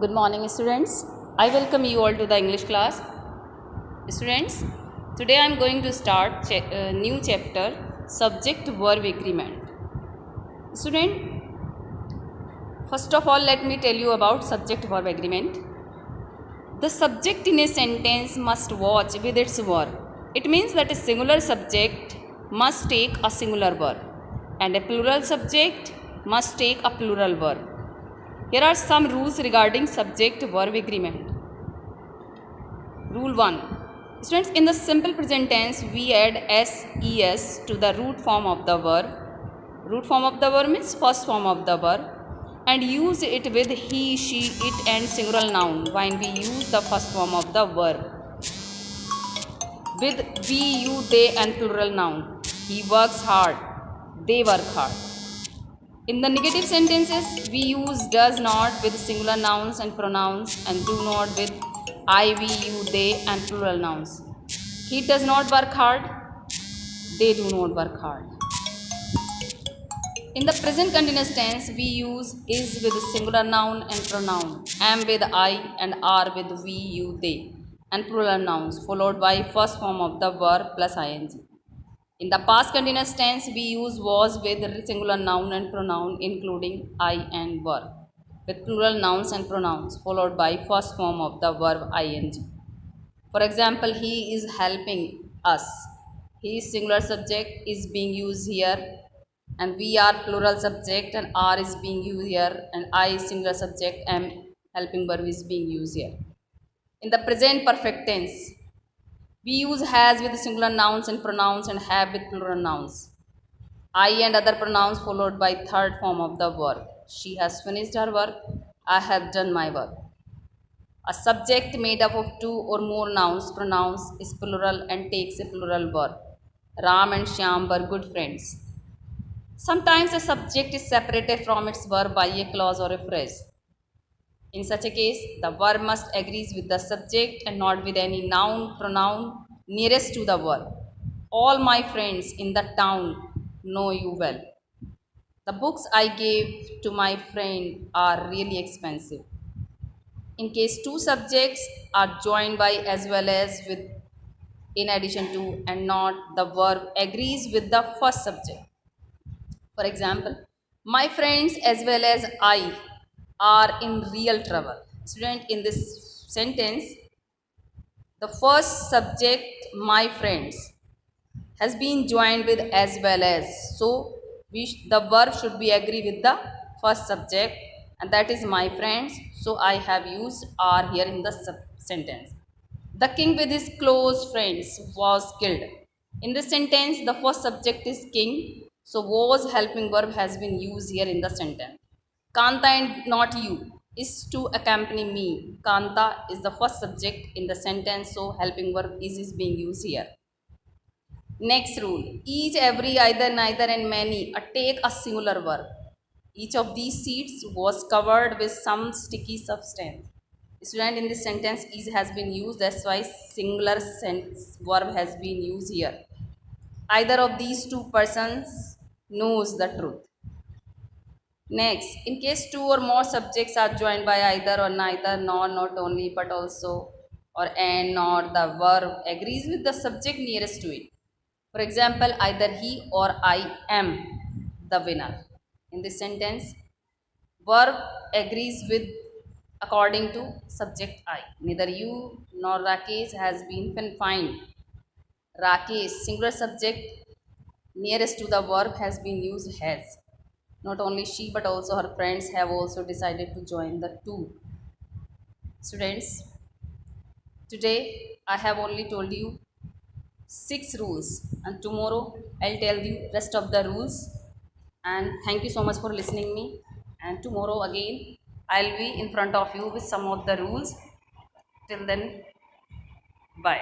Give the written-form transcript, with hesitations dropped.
Good morning, students. I welcome you all to the English class. Students, today I am going to start a new chapter, subject verb agreement. Student, first of all, let me tell you about subject verb agreement. The subject in a sentence must watch with its verb. It means that a singular subject must take a singular verb, and a plural subject must take a plural verb. Here are some rules regarding subject verb agreement. Rule 1. Students, in the simple present tense, we add SES to the root form of the verb. Root form of the verb means first form of the verb, and use it with he, she, it and singular noun when we use the first form of the verb. With we, you, they and plural noun. He works hard. They work hard. In the negative sentences, we use does not with singular nouns and pronouns and do not with I, we, you, they and plural nouns. He does not work hard. They do not work hard. In the present continuous tense, we use is with singular noun and pronoun, am with I and are with we, you, they and plural nouns followed by first form of the verb plus ing. In the past continuous tense, we use was with singular noun and pronoun including I and were, with plural nouns and pronouns followed by first form of the verb ing. For example, he is helping us. He is singular subject is being used here, and we are plural subject and are is being used here, and I is singular subject and helping verb is being used here. In the present perfect tense, we use has with singular nouns and pronouns and have with plural nouns. I and other pronouns followed by third form of the verb. She has finished her work. I have done my work. A subject made up of two or more nouns, pronouns is plural and takes a plural verb. Ram and Shyam were good friends. Sometimes a subject is separated from its verb by a clause or a phrase. In such a case, the verb must agree with the subject and not with any noun, pronoun nearest to the verb. All my friends in the town know you well. The books I gave to my friend are really expensive. In case two subjects are joined by as well as with in addition to and not the verb agrees with the first subject. For example, my friends as well as I are in real trouble. Student, in this sentence, the first subject, my friends, has been joined with as well as. So, the verb should be agree with the first subject, and that is my friends. So, I have used are here in the sentence. The king with his close friends was killed. In this sentence, the first subject is king. So, was helping verb has been used here in the sentence. Kanta and not you is to accompany me. Kanta is the first subject in the sentence, so helping verb is being used here. Next rule, each, every, either, neither and many take a singular verb. Each of these seats was covered with some sticky substance. Student, in this sentence is has been used, that's why singular sense verb has been used here. Either of these two persons knows the truth. Next, in case two or more subjects are joined by either or neither, nor, not only, but also, or and, nor, the verb agrees with the subject nearest to it. For example, either he or I am the winner. In this sentence, verb agrees with according to subject I. Neither you nor Rakesh has been confined. Rakesh, singular subject nearest to the verb has been used has. Not only she but also her friends have also decided to join the two. Students, today I have only told you 6 rules, and tomorrow I'll tell you rest of the rules. And thank you so much for listening me, and tomorrow again I'll be in front of you with some of the rules. Till then, bye.